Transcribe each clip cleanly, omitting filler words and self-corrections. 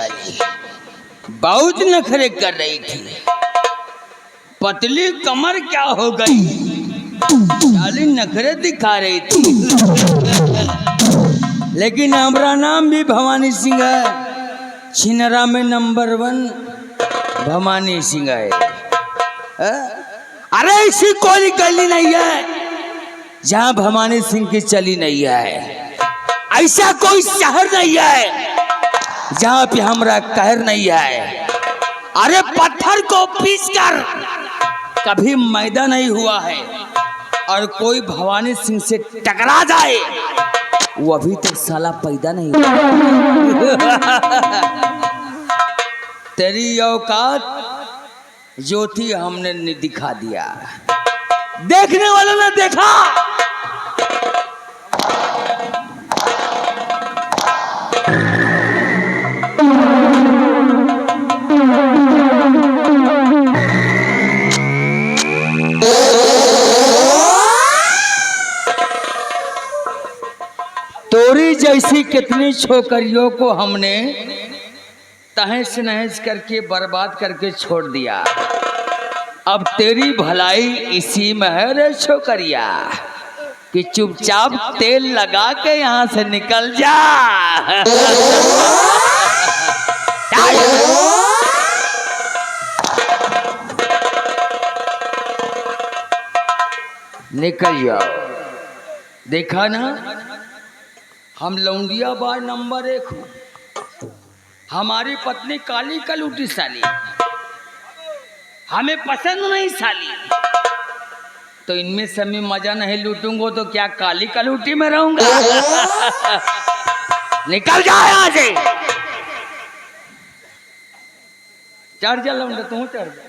साली बहुत नखरे कर रही थी। पतली कमर क्या हो गई, साली नखरे दिखा रही थी। लेकिन हमारा नाम भी भवानी सिंह है, छिनरा में नंबर 1 भवानी सिंह है। अरे ऐसी कोई गली नहीं है जहां भवानी सिंह की चली नहीं है। ऐसा कोई शहर नहीं है जहां पे हमरा कहर नहीं है। अरे पत्थर को पीसकर कभी मैदा नहीं हुआ है, और कोई भवानी सिंह से टकरा जाए वो अभी तक साला पैदा नहीं हुआ। तेरी औकात जो थी हमने दिखा दिया, देखने वालों ने देखा। तोरी जैसी कितनी छोकरियों को हमने तहस नहस करके बर्बाद करके छोड़ दिया। अब तेरी भलाई इसी में है रे छोकरिया, कि चुपचाप तेल लगा के यहाँ से निकल जा। निकल जाओ। देखा ना, हम लौंडिया बार नंबर 1 हूँ। हमारी पत्नी काली कलूटी साली, हमें पसंद नहीं साली। तो इनमें से मैं मजा नहीं लूटूंगा तो क्या काली कलूटी में रहूंगा? निकल जा यहाँ से। चढ़ जा लौंडा, तू चढ़ जा।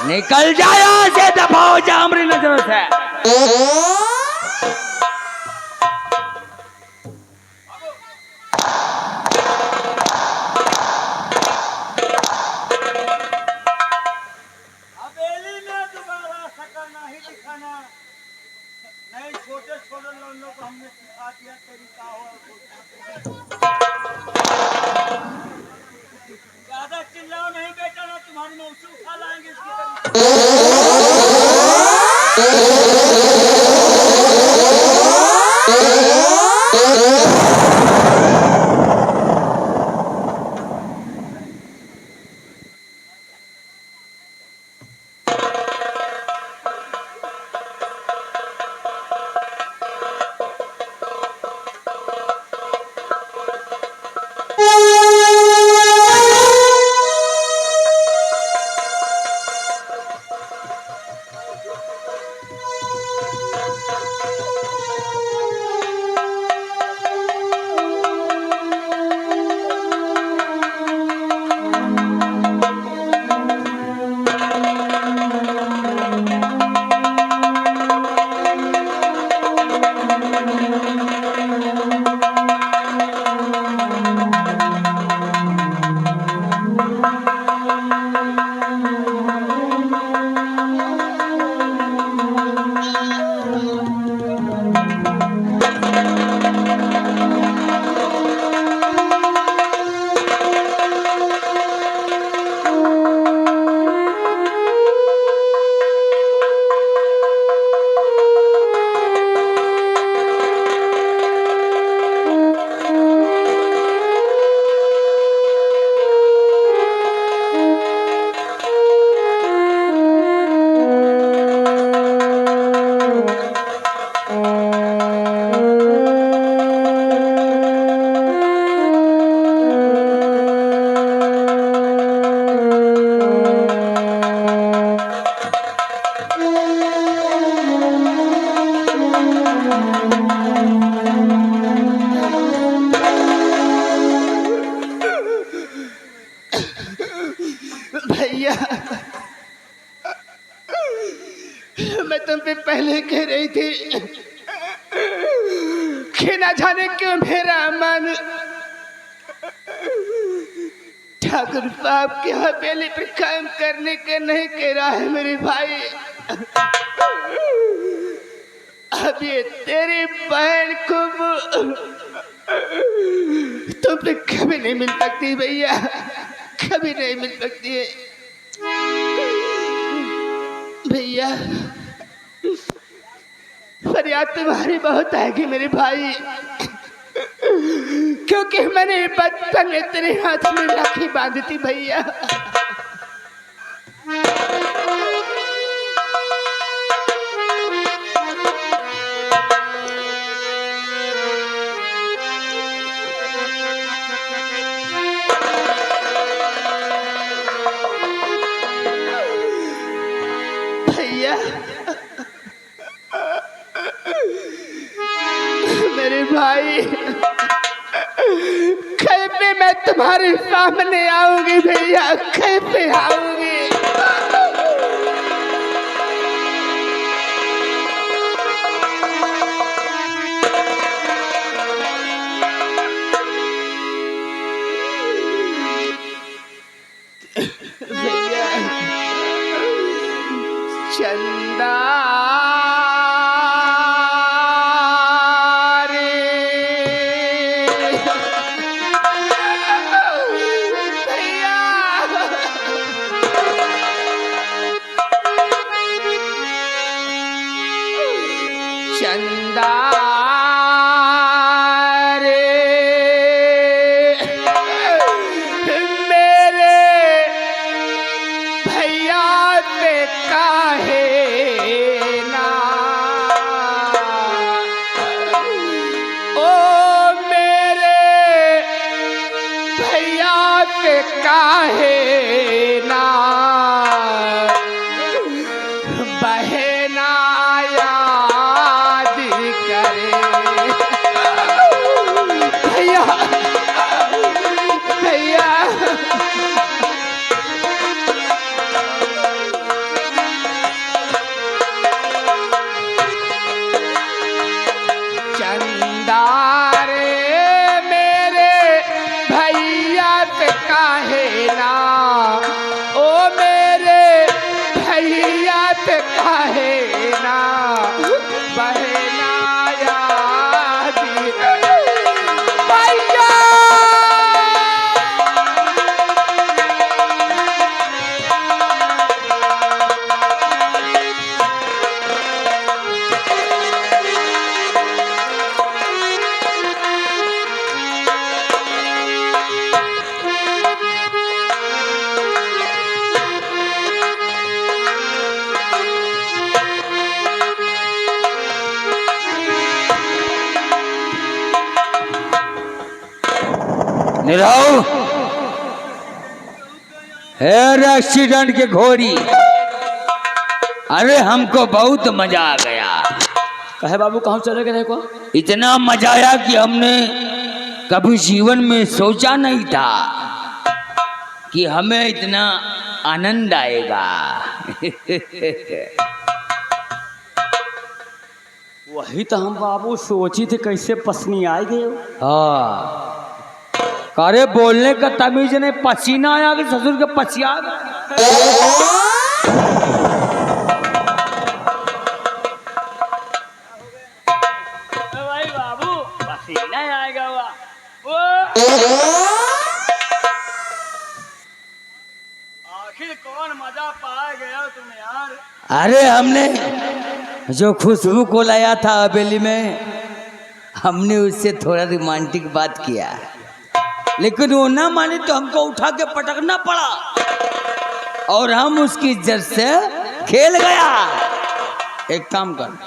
निकल जा यहाँ से, दबाओ जा हमारी नजरों से। ज्यादा चिल्लाओ नहीं बेटा, ना तुम्हारी मौसी उठा लाएंगे इसकी। भैया मैं तुम पे पहले कह रही थी कि ना जाने क्यों मेरा मन ठाकुर साहब की हवेली पे काम करने के नहीं कह रहा है मेरे भाई। अब ये तेरी बहन को तुमसे कभी नहीं मिल सकती भैया, कभी नहीं मिल सकती है भैया। फरियाद तुम्हारी बहुत आएगी मेरे भाई, क्योंकि मैंने बचपन में तेरे हाथ में राखी बांधी थी भैया। भैया मेरे भाई, कैसे मैं तुम्हारे सामने आऊंगी भैया, कैसे आऊंगी? भैया चंदा चंदा रे मेरे भैया पे काहे ना, ओ मेरे भैया पे काहे ना बहना भैया भैया। चंदा रे मेरे भैया पे काहे ना, ओ मेरे भैया पे काहे ना बहना याद भैया। निराव हेयर एक्सीडेंट के घोड़ी, अरे हमको बहुत मजा आ गया। कहे बाबू कहाँ चले गए को? इतना मजा आया कि हमने कभी जीवन में सोचा नहीं था कि हमें इतना आनंद आएगा। वही तो हम बाबू सोची थे कैसे पसनी आ गए। हाँ, अरे बोलने का तमीज नहीं, पसीना आया कि ससुर के पसिया। भाई बाबू पसीना आएगा वो आखिर कौन मजा पा गया तुम यार? अरे हमने जो खुशबू को लाया था हवेली में, हमने उससे थोड़ा रोमांटिक बात किया, लेकिन वो ना माने तो हमको उठा के पटकना पड़ा और हम उसकी इज्जत से खेल गया। एक काम कर,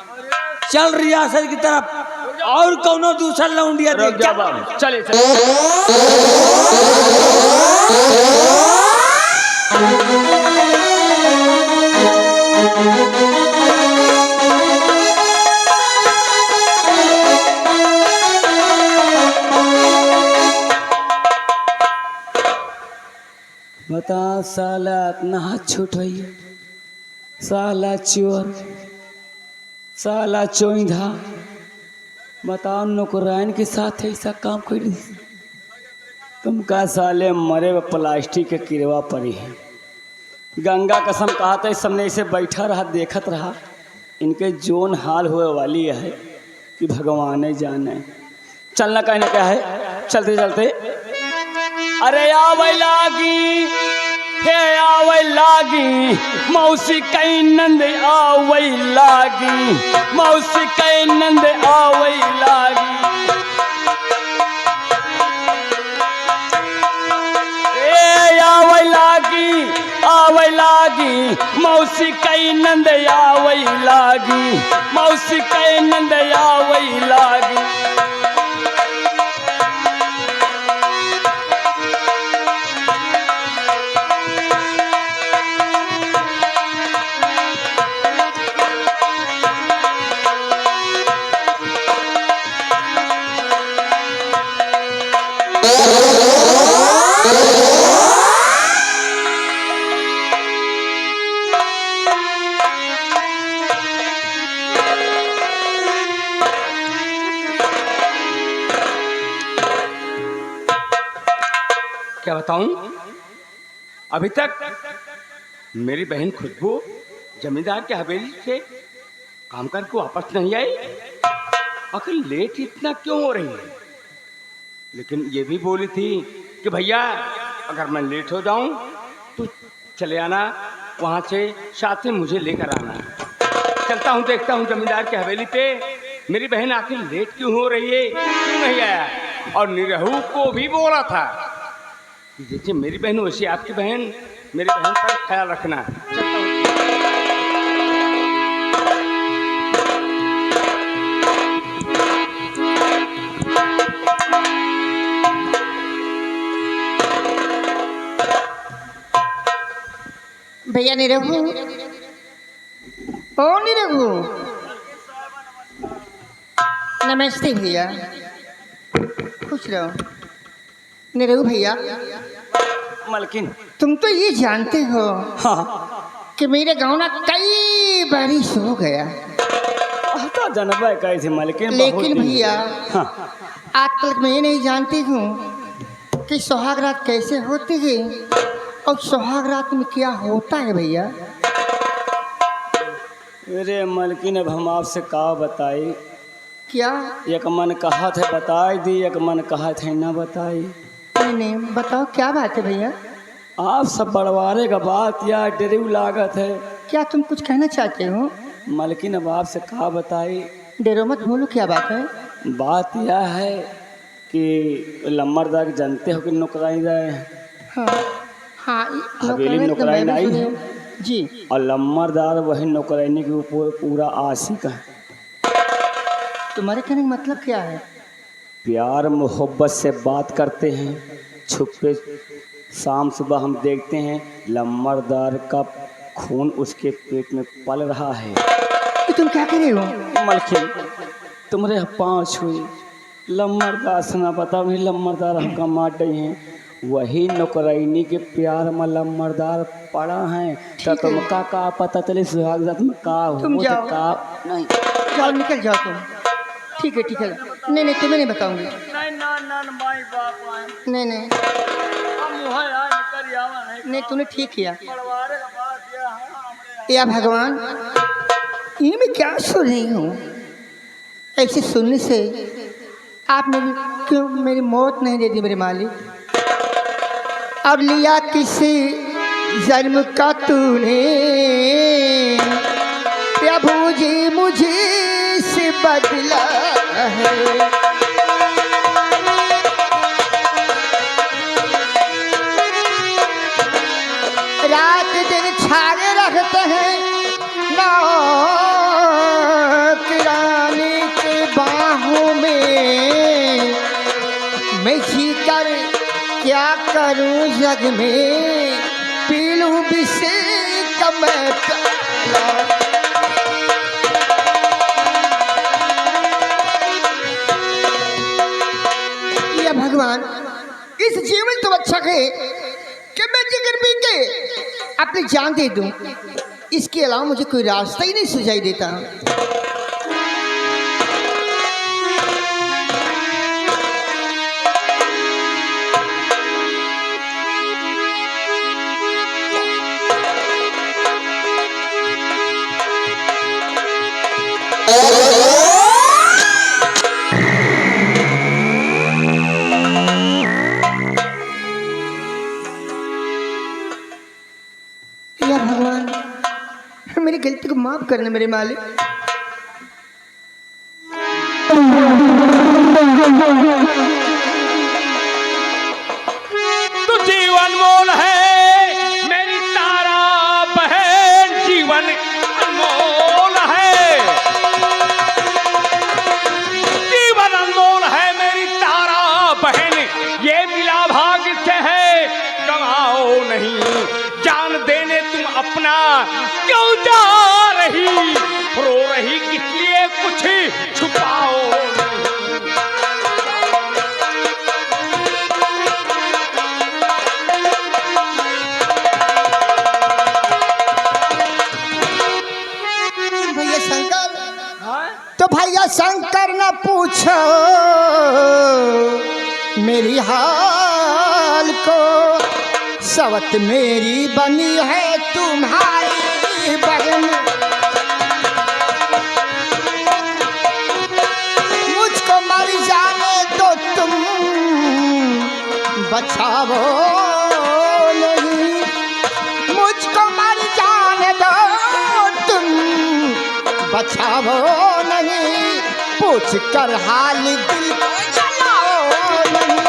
चल रियासत की तरफ और कौनो दूसरा लौंडिया देख जा। चले बता साला इतना हाथ छूटाइए, साला चोर, साला चोइंधा, बताओ नौकराइन के साथ ऐसा काम कर। तुम का साले मरे व प्लास्टिक के किरवा पड़ी है। गंगा कसम कहा था, इस सामने ऐसे बैठा रहा देखत रहा, इनके जोन हाल हुए वाली है कि भगवान ही जाने। चलना कहने क्या है, चलते चलते अरे आवे लागी हे आवे लागी मौसी कई नंद आवे लागी, मौसी कई नंद आवे लागी। ए आवे लागी मौसी कई नंद आवे लागी, मौसी कई नंद आवे लागी। क्या बताऊं, अभी तक मेरी बहन खुशबू जमींदार के हवेली से काम करके वापस नहीं आई। आखिर लेट इतना क्यों हो रही है? लेकिन ये भी बोली थी कि भैया अगर मैं लेट हो जाऊं तो चले आना, वहां से साथ में मुझे लेकर आना। चलता हूं, देखता हूं जमींदार की हवेली पे मेरी बहन आखिर लेट क्यों हो रही है, क्यों नहीं आया। और निरहू को भी बोला था जैसे मेरी बहन वैसी आपकी बहन, मेरी बहन का ख्याल रखना। चलता हूं। भैया निरहू, ओ निरहू, नमस्ते भैया, खुश रहो। निरहू भैया, मलकिन तुम तो ये जानते हो हाँ कि मेरे गांव ना कई बारिश हो गया, तो जनबा कैसे मलकिन, लेकिन भैया हाँ आज तक मैं ये नहीं जानती हूँ कि सुहाग रात कैसे होती है और सुहाग रात में क्या होता है भैया। अरे मलकिन अब हम आपसे का बताई, क्या? एक मन कहा थे बताई दी, एक मन कहा थे ना बताई। नहीं नहीं, बताओ क्या बात है भैया। आप सब बड़वारे का बात या डरेऊ लागत है। क्या तुम कुछ कहना चाहते हो? मलकिन अब आपसे कहा बताई। डरो मत, बोलो क्या बात है। बात यह है कि लम्बरदार जानते हो कि नौकरानी जाए, हाँ हाँ, हवेली तो नौकरानी मैं भी आई सुनी है हूँ। जी। और लम्बरदार वही नौकरानी के ऊपर पूरा आशिक है। तुम्हारे कहने का मतलब क्या है? प्यार मोहब्बत से बात करते हैं, छुपे शाम सुबह हम देखते हैं लम्बरदार का खून उसके पेट में पल रहा है। कि तुम क्या कर रहे हो? मलकिन तुम्हारे पाँव छुई, लम्बरदार से ना बताओ, नहीं लम्बरदार हमका मार रही हैं। वही नौकरानी के प्यार में लम्बरदार पड़ा है, तो तुमका का पता चले सुहाग रात में का तुम हो जाओ। का नहीं। जाओ, निकल जाओ तुम। ठीक है ठीक है, नहीं नहीं तुम्हें नहीं बताऊंगी। नहीं नहीं नहीं, तूने ठीक किया। या भगवान, ये मैं क्या सुन रही हूँ? ऐसे सुनने से आपने क्यों मेरी मौत नहीं दे दी मेरे मालिक? अब लिया किसी जन्म का तूने प्रभु जी मुझे से बदला है। रात दिन छागे रखते हैं नौकरानी के बाहों में। मैं जी कर क्या करूं जग में, पी लूं विष का मैं प्याला। या भगवान, इस जीवन तो अच्छा है कि मैं जिगर पी के अपनी जान दे दूं, इसके अलावा मुझे कोई रास्ता ही नहीं सुझाई देता। गलती को माफ करना मेरे मालिक। तू जीवन मोल है मेरी तारा बहन, जीवन अनमोल है, जीवन अनमोल है मेरी तारा बहन। ये मिला भाग्य से है गवाओ नहीं, जान देने तुम अपना क्यों जा रही, रो रही इसलिए कुछ छुपाओ नहीं। भैया शंकर, तो भैया शंकर न पूछो मेरी हाल को, सवत मेरी बनी है तुम्हारी बहन। मुझको मर जाने दो तुम, बचाओ नहीं, मुझको मर जाने दो तुम, बचाओ नहीं, पूछ कर हाल दिल को जलाओ नहीं।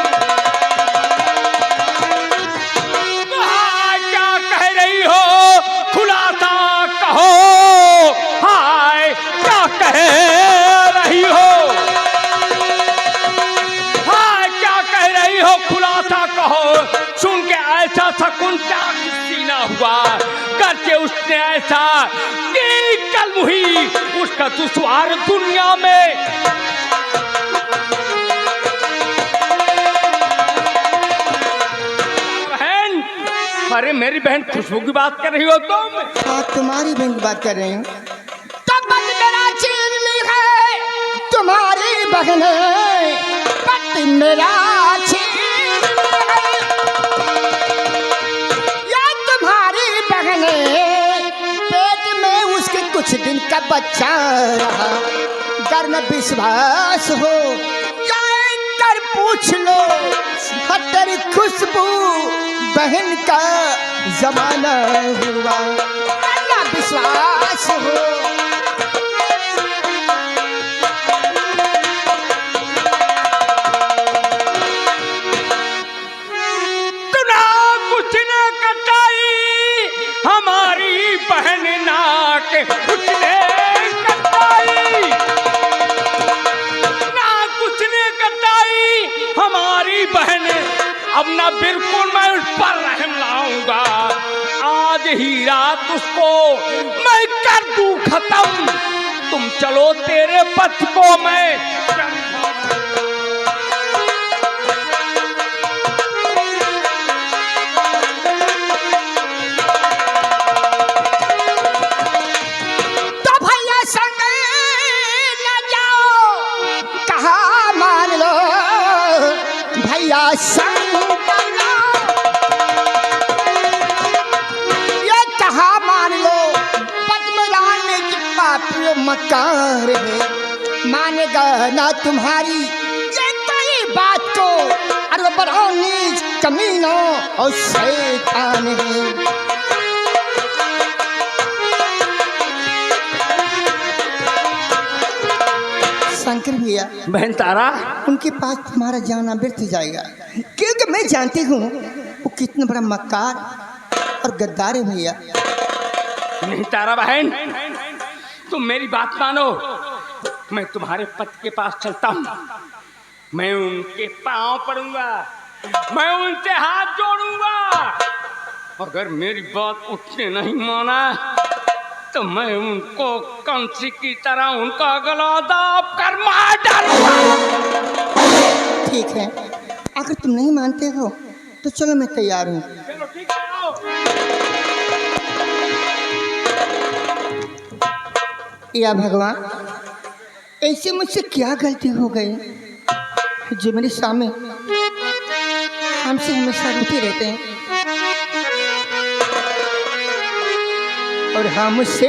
सुन के ऐसा शकुन क्या सीना हुआ, करके उसने ऐसा कि कल हुई उसका दुश्वार दुनिया में। बहन, अरे मेरी बहन खुशबू की बात कर रही हो तुम? हाँ, तुम्हारी बहन की बात कर रही हूँ। तब मेरा छीन ली है तुम्हारी बहन, पति मेरा छीन पेट में उसके कुछ दिन का बच्चा रहा। गर में विश्वास हो जाए कर पूछ लो, तेरी खुशबू बहन का जमाना हुआ, ना विश्वास हो। बहन नाक कुचने कटाई, ना कुचने कटाई हमारी बहन, अब ना बिल्कुल मैं उस पर रहम लाऊंगा। आज ही रात उसको मैं कर दूं खत्म, तुम चलो तेरे पथ को मैं। ये कहा मान लो पद्मरानी की पापी मकार है, मानेगा ना तुम्हारी ये कोई बात को, अरे बड़ा नीच कमीना और शैतान है। शंकर भैया, बहन तारा, उनके पास तुम्हारा जाना व्यर्थ जाएगा, क्योंकि मैं जानती हूँ वो कितना बड़ा मक्कार और गद्दार है भैया। नहीं तारा बहन, तुम मेरी बात मानो, मैं तुम्हारे पति के पास चलता हूँ, मैं उनके पांव पड़ूंगा, मैं उनसे हाथ जोड़ूंगा। अगर मेरी बात उसने नहीं माना तो मैं उनको कंसी की तरह उनका गला दाब कर मार डालूंगा। ठीक है, अगर तुम नहीं मानते हो तो चलो मैं तैयार हूँ। चलो ठीक है, आओ। या भगवान, ऐसे मुझसे क्या गलती हो गई जो मेरे सामने हमसे हमेशा रूठे रहते हैं और हमसे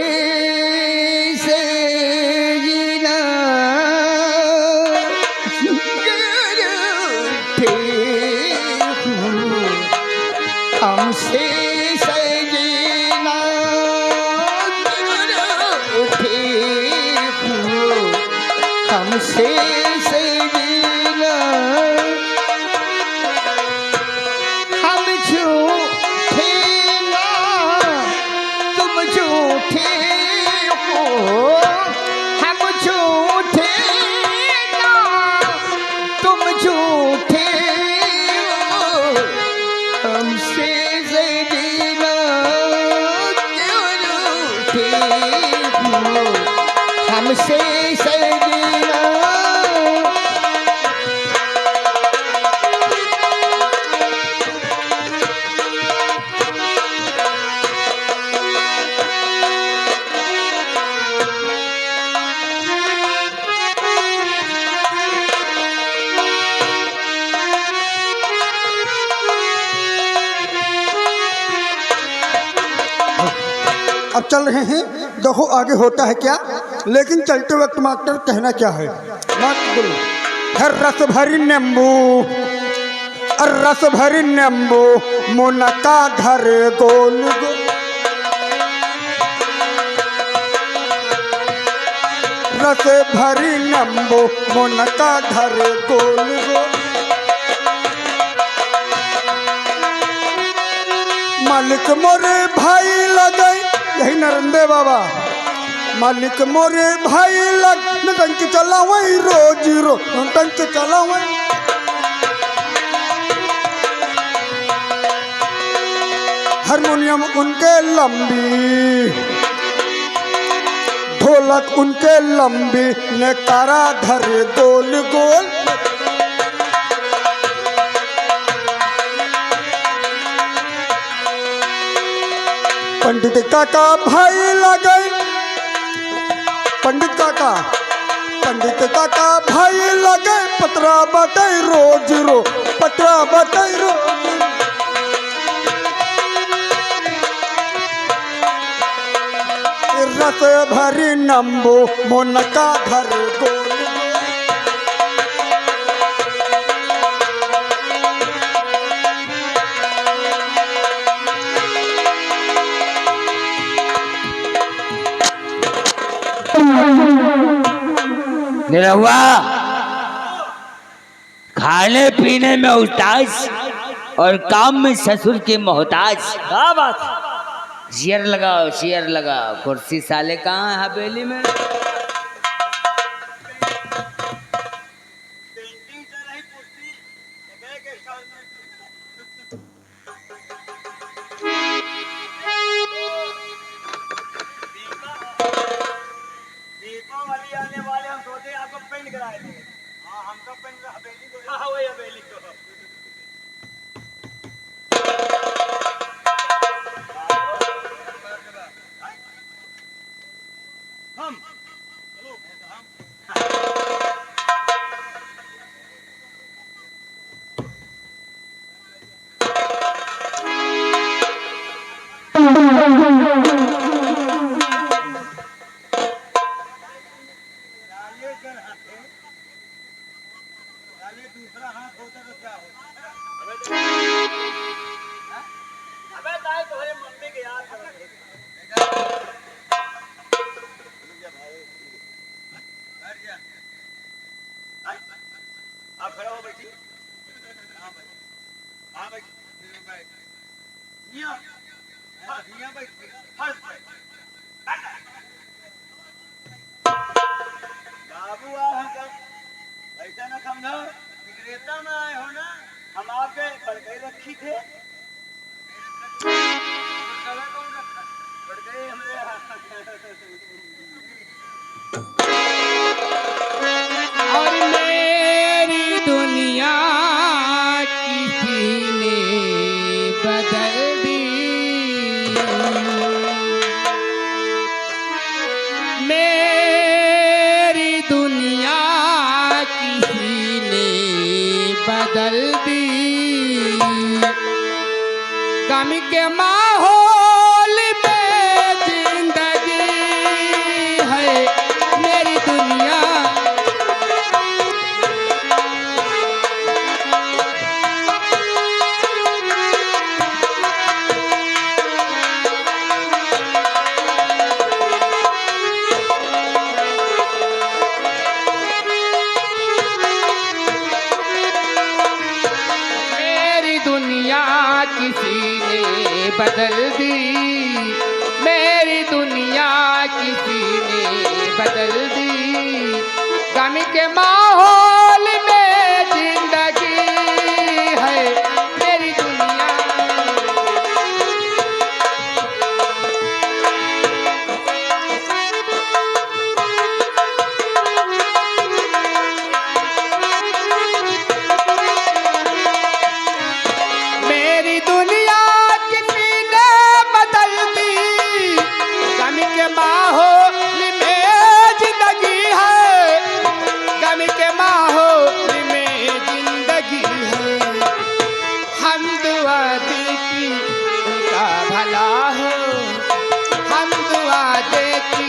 जीना हमसे जीना हमसे सजना हम झूठे ना तुम झूठे हो हम झूठे ना तुम झूठे हो हमसे सजना क्यों झूठे हो हमसे सजना अब चल रहे हैं, देखो आगे होता है क्या। लेकिन चलते वक्त मास्टर कहना क्या है। मास्टर बोलो, हर रस भरी नींबू और रस भरी नींबू मुनका घर गोल गो रस भरी नींबू मुनका घर गोल गो मालिक मोरे भाई लगे, यही नरेंद्र बाबा। मालिक मोरे भाई लग टंक चला वही रोज रो टंक चला वही हारमोनियम उनके लंबी ढोलक उनके लंबी ने कारा धर गोल गोल पंडित काका भाई लगे पंडित काका भाई लगे पतरा बटे रोज रो पतरा बटे रोज रस भरी नंबो मोनका घर गोल निरहुआ खाने पीने में उस्ताद और काम में ससुर के मोहताज। क्या बात है? शेयर लगाओ कुर्सी साले कहाँ है हवेली में। दीपावली आने वाले हम सोचे आपको पेंट कराए थे। हाँ हमको पेंट हवेली को। हाँ वही हवेली को। हम दूसरा हाथ होता तो क्या होता? अबे ताई तुम्हारे मम्मी के याद आप खड़ा हो बैठी। हाँ भाई, हाँ भाई, यहाँ बैठ बाबू ऐसा ना समझो विक्रेता में आए हो ना, हम आपके बड़कई रखी थे। बड़कई हमारे और मेरी दुनिया किसी ने बदल दी मेरी दुनिया किसी ने बदल दी गम के माहौल में जिंदगी है मेरी दुनिया किसी ने बदल दी, मेरी दुनिया किसी ने बदल दी। गम के माहौल में जिंदगी है मेरी दुनिया। मेरी दुनिया किसी ने बदल दी, गम के माहौल में जिंदगी है, गम के माहौल में जिंदगी है। हम दुआ दे कि उनका भला हो, हम दुआ दे कि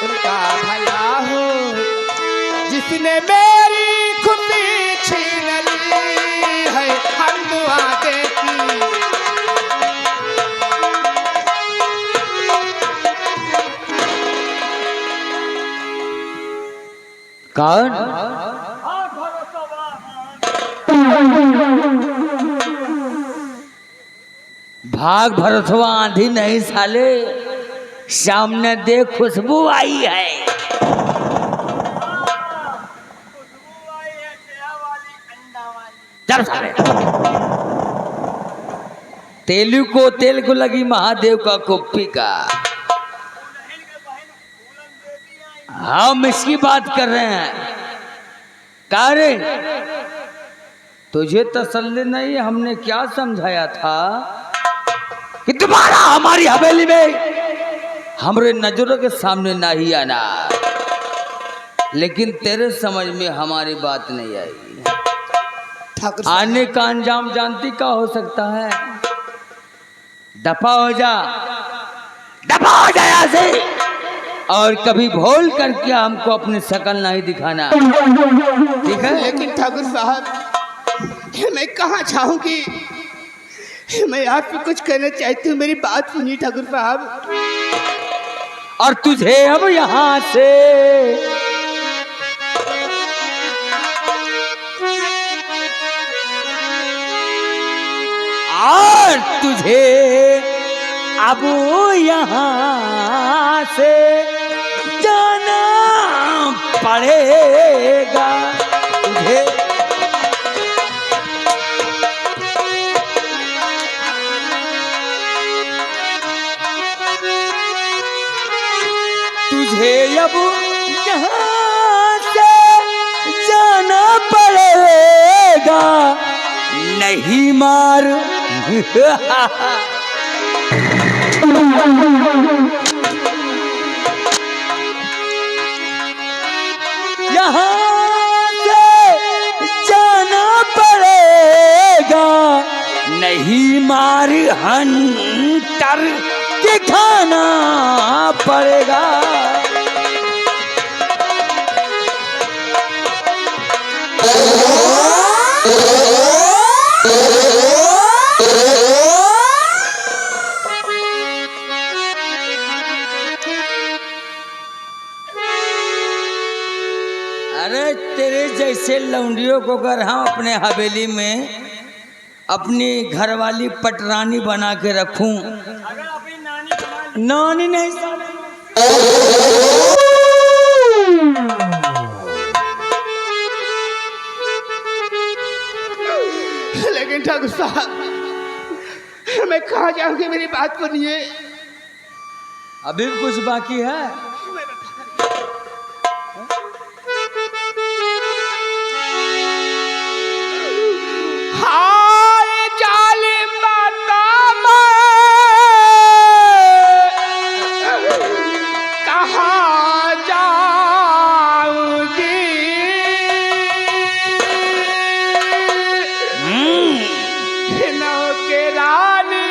उनका भला हो। जिसने मेरी खुशी छीन ली है, हम दुआ दे कि कौन? भाग भरथवा आंधी नहीं साले, सामने देख खुशबू आई है। चल साले, तेलू को तेल को लगी महादेव का कुप्पी का। हम इसकी बात कर रहे हैं। का रे, तुझे तसल्ली नहीं? हमने क्या समझाया था कि तुम्हारा हमारी हवेली में हमारे नजरों के सामने ना ही आना, लेकिन तेरे समझ में हमारी बात नहीं आई। आने का अंजाम जानती का हो सकता है? दफा हो जा, दफा हो जा यहाँ से, और कभी भूल करके हमको अपनी शक्ल नहीं दिखाना, ठीक है? लेकिन ठाकुर साहब, मैं कहाँ चाहूंगी, मैं आपसे कुछ कहना चाहती हूँ, मेरी बात सुनिए ठाकुर साहब। और तुझे अब यहाँ से और तुझे अब यहाँ से जाना पड़ेगा। तुझे तुझे अब यहाँ से जाना पड़ेगा, नहीं मार यहाँ से जाना पड़ेगा, नहीं मार हंटर के खाना पड़ेगा। अरे तेरे जैसे लौंडियों को अगर हम अपने हवेली में अपनी घरवाली पटरानी बना के रखूं, नानी नहीं लेकिन ठाकुर साहब, मैं कहाँ जाऊंगी, मेरी बात सुनिए। अभी भी कुछ बाकी है। हाय जालिम माता कहाँ जाऊंगी, नौ के रानी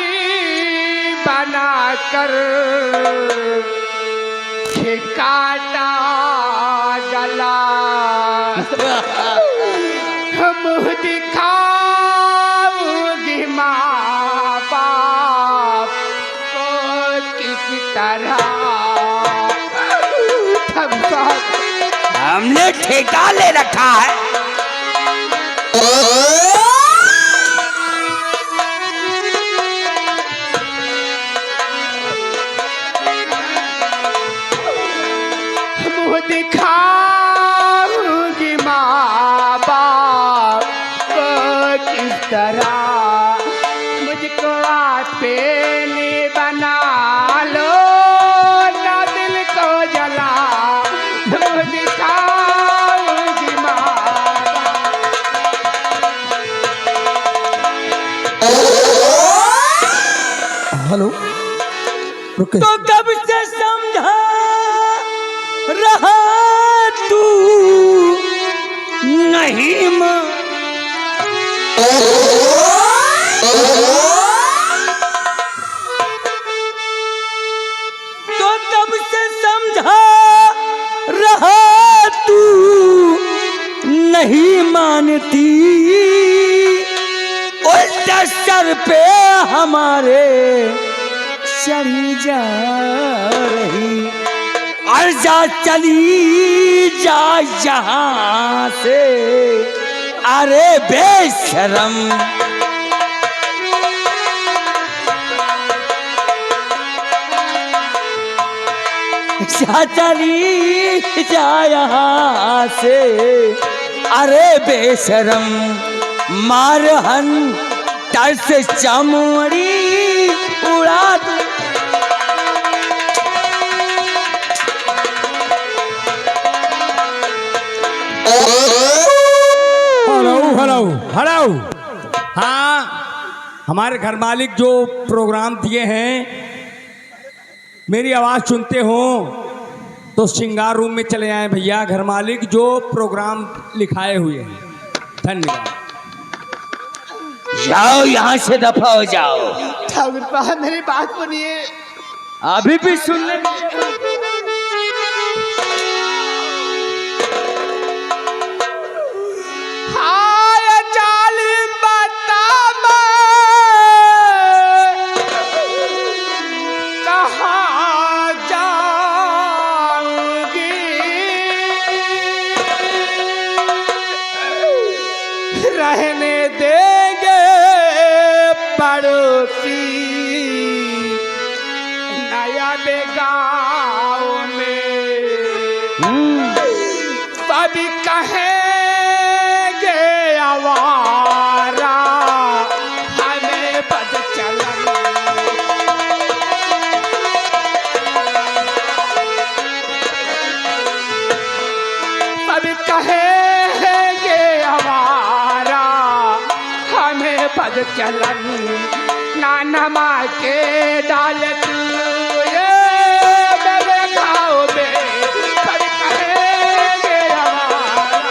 बनाकर काटा गला, मुँह दिखाऊंगी माँ बाप को किस तरह। हमने ठेका ले रखा है। तरह मुझको अपने बना लो, ना दिल को जला दिखाऊंगी मारा। हेलो रुके। तो कब से समझा रहा तू नहीं मां, तो कब से समझा रहा तू नहीं मानती, उल्टा सर पे हमारे चली जा रही, और जा चली जा यहाँ से, अरे बेशरम। जा चली जा यहाँ से, अरे बेशरम। मारहन तरस चमड़ी उड़ा दे। Hello hello hello. हाँ, हमारे घर मालिक जो प्रोग्राम दिए हैं, मेरी आवाज़ सुनते हो तो श्रृंगार रूम में चले आए भैया। घर मालिक जो प्रोग्राम लिखाए हुए हैं। धन्यवाद। जाओ यहाँ से, दफा हो जाओ। ठाकुर साहब मेरी बात सुनिए। अभी भी सुन ले। हाय जालिम बता कहाँ जाऊंगी, रहने देंगे पड़ोसी नया बेगांव में। सभी कहेंगे आवारा, हमें बदचलन। सभी कहेंगे आवारा, हमें बदचलन। नाना माँ के डाल तू ये मेरे गाँव में, सभी कहेंगे आवारा।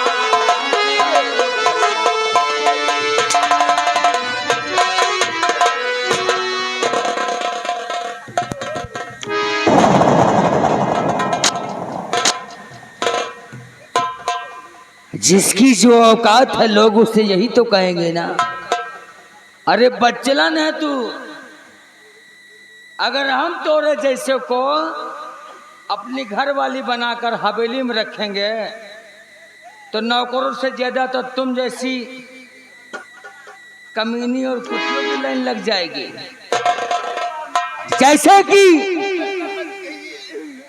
जिसकी जो औकात है लोग उससे यही तो कहेंगे ना। अरे बच्चलन है तू, अगर हम तोरे जैसे को अपनी घर वाली बनाकर हवेली में रखेंगे तो नौकरों से ज्यादा तो तुम जैसी कमीनी और कुतियों की लाइन लग जाएगी। जैसे कि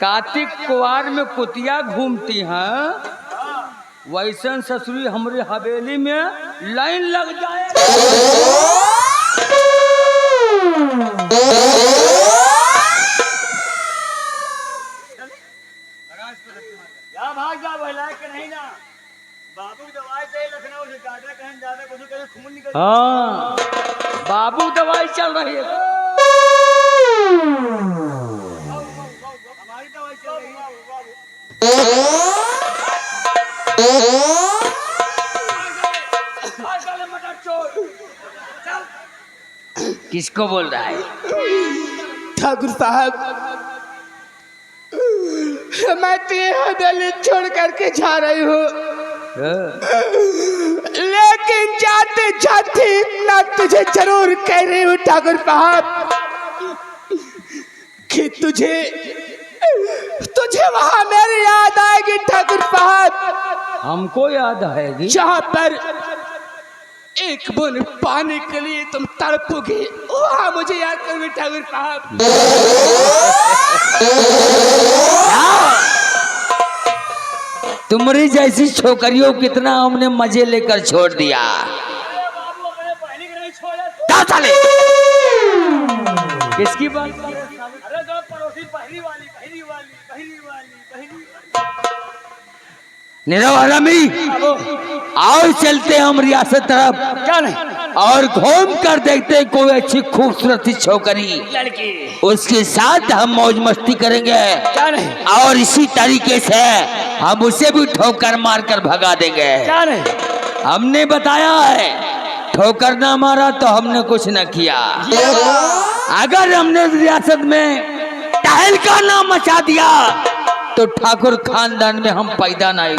कार्तिक कुआर में कुतिया घूमती हैं, वैसन ससुरी हमारी हवेली में लाइन लग जाए। भाग जा बहला के नहीं ना। बाबू की दवाई से लखनऊ से डॉक्टर कहीं ज्यादा कुछ कहीं खून निकल। हाँ, बाबू दवाई चल रही है। हमारी दवाई चल रही है। किसको बोल रहा है? ठाकुर साहब मैं तेरी हवेली छोड़ करके जा रही हूँ, लेकिन जाते जाते इतना तुझे जरूर कह रही हूँ ठाकुर साहब कि तुझे वहां मेरी याद आएगी ठाकुर साहब। हमको याद आएगी। जहाँ पर एक बूंद पानी के लिए तुम तड़पोगे, वहां मुझे याद करोगे ठाकुर साहब। तुम्हारी जैसी छोकरियों कितना हमने मजे लेकर छोड़ दिया। बाबू अपने बहनी किसकी बात? अरे जो पड़ोसी पहली वाली पहली वाली पहली वाली पहली वाली। नीरव हरामी, आओ चलते हम रियासत तरफ। क्या नहीं? और घूम कर देखते हैं कोई अच्छी खूबसूरत सी छोकरी, लड़की। उसके साथ हम मौज मस्ती करेंगे। क्या नहीं? और इसी तरीके से हम उसे भी ठोकर मार कर भगा देंगे। क्या नहीं? हमने बताया है, ठोकर ना मारा तो हमने कुछ न किया। अगर हमने रियासत में तहलका ना मचा दिया तो ठाकुर खानदान में हम पैदा नहीं।